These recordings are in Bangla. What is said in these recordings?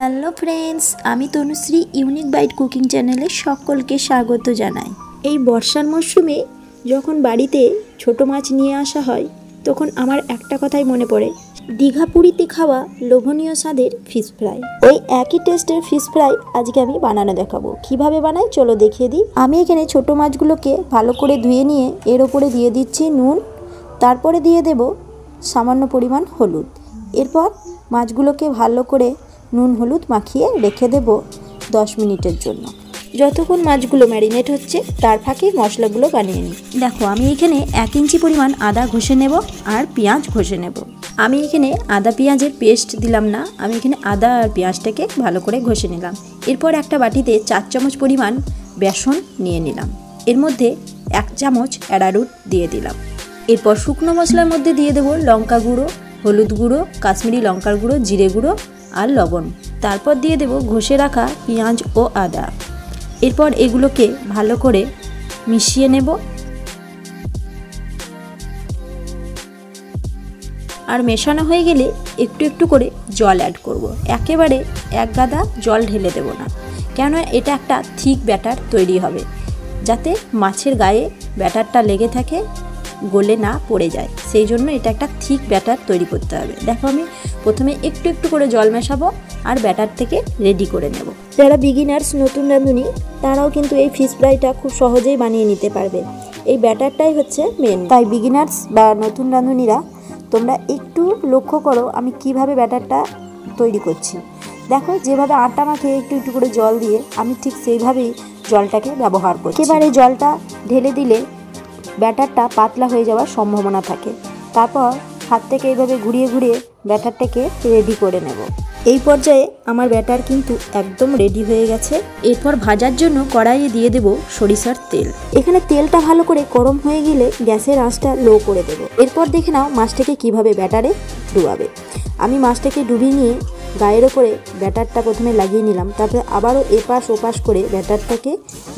হ্যালো ফ্রেন্ডস, আমি তনুশ্রী ইউনিক বাইট কুকিং চ্যানেলে সকলকে স্বাগত জানাই। এই বর্ষার মরশুমে যখন বাড়িতে ছোট মাছ নিয়ে আসা হয় তখন আমার একটা কথাই মনে পড়ে, দীঘা পুরীতে খাওয়া লোভনীয় স্বাদের ফিশ ফ্রাই। ওই একই টেস্টের ফিশ ফ্রাই আজকে আমি বানানো দেখাবো। কিভাবে বানাই চলো দেখিয়ে দিই। আমি এখানে ছোট মাছগুলোকে ভালো করে ধুয়ে নিয়ে এর ওপরে দিয়ে দিচ্ছি নুন, তারপরে দিয়ে দেব সামান্য পরিমাণ হলুদ। এরপর মাছগুলোকে ভালো করে নুন হলুদ মাখিয়ে রেখে দেব 10 মিনিটের জন্য। যতক্ষণ মাছগুলো ম্যারিনেট হচ্ছে তার ফাঁকে মশলাগুলো বানিয়ে নিই। দেখো, আমি এখানে 1 ইঞ্চি পরিমাণ আদা ঘষে নেব আর পেঁয়াজ ঘষে নেব। আমি এখানে আদা পেঁয়াজের পেস্ট দিলাম না, আমি এখানে আদা আর পেঁয়াজটাকে ভালো করে ঘষে নিলাম। এরপর একটা বাটিতে 4 চামচ পরিমাণ বেসন নিয়ে নিলাম, এর মধ্যে 1 চামচ অ্যারারুট দিয়ে দিলাম। এরপর শুকনো মশলার মধ্যে দিয়ে দেবো লঙ্কা গুঁড়ো, হলুদ গুঁড়ো, কাশ্মীরি লঙ্কার গুঁড়ো, জিরে গুঁড়ো আর লবণ। তারপর দিয়ে দেব ঘষে রাখা পেঁয়াজ ও আদা। এরপর এগুলোকে ভালো করে মিশিয়ে নেব আর মেশানো হয়ে গেলে একটু একটু করে জল অ্যাড করব। একেবারে এক গাদা জল ঢেলে দেব না, কেননা এটা একটা থিক ব্যাটার তৈরি হবে, যাতে মাছের গায়ে ব্যাটারটা লেগে থাকে, গলে না পড়ে যায়। সেই জন্য এটা একটা থিক ব্যাটার তৈরি করতে হবে। দেখো, আমি প্রথমে একটু একটু করে জল মেশাবো আর ব্যাটার থেকে রেডি করে নেব। যারা বিগিনার্স, নতুন রাঁধুনি, তারাও কিন্তু এই ফিশ ফ্রাইটা খুব সহজেই বানিয়ে নিতে পারবে। এই ব্যাটারটাই হচ্ছে মেন। তাই বিগিনার্স বা নতুন রাঁধুনিরা তোমরা একটু লক্ষ্য করো আমি কিভাবে ব্যাটারটা তৈরি করছি। দেখো, যেভাবে আটা মাখিয়ে একটু একটু করে জল দিয়ে আমি ঠিক সেইভাবেই জলটাকে ব্যবহার করছি। এবারে জলটা ঢেলে দিলে ব্যাটারটা পাতলা হয়ে যাওয়ার সম্ভাবনা থাকে। তারপর হাত থেকে এইভাবে ঘুরিয়ে ঘুরিয়ে ব্যাটারটাকে রেডি করে নেব। এই পর্যায়ে আমার ব্যাটার কিন্তু একদম রেডি হয়ে গেছে। এরপর ভাজার জন্য কড়াইয়ে দিয়ে দেব সরিষার তেল। এখানে তেলটা ভালো করে গরম হয়ে গেলে গ্যাসের আঁচটা লো করে দেব। এরপর দেখে নাও মাছটাকে কিভাবে ব্যাটারে ডুবাবে। আমি মাছটাকে ডুবিয়ে নিয়ে গায়ের ওপরে ব্যাটারটা প্রথমে লাগিয়ে নিলাম, তারপরে আবারও এপাশ ওপাশ করে ব্যাটারটাকে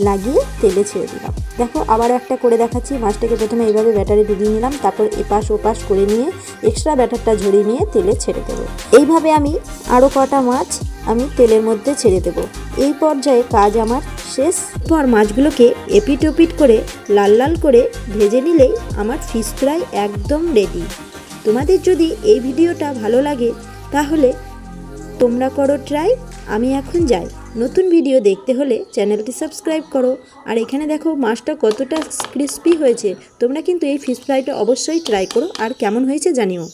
লাগিয়ে তেলে ছেড়ে দিলাম। দেখো, আবারও একটা করে দেখাচ্ছি। মাছটাকে প্রথমে এইভাবে ব্যাটারে ডুবিয়ে নিলাম, তারপর এপাশ ওপাশ করে নিয়ে এক্সট্রা ব্যাটারটা ঝরিয়ে নিয়ে তেলে ছেড়ে দেবো। এইভাবে আমি আরও কটা মাছ আমি তেলের মধ্যে ছেড়ে দেবো। এই পর্যায়ে কাজ আমার শেষ। পর মাছগুলোকে এপিট ওপিট করে লাল লাল করে ভেজে নিলেই আমার ফিশ ফ্রাই একদম রেডি। তোমাদের যদি এই ভিডিওটা ভালো লাগে তাহলে তোমরা করো ট্রাই। আমি এখন যাই। নতুন ভিডিও দেখতে হলে চ্যানেলটি সাবস্ক্রাইব করো। আর এখানে দেখো মাছটা কতটা ক্রিস্পি হয়েছে। তোমরা কিন্তু এই ফিশ ফ্রাইটা অবশ্যই ট্রাই করো আর কেমন হয়েছে জানিও।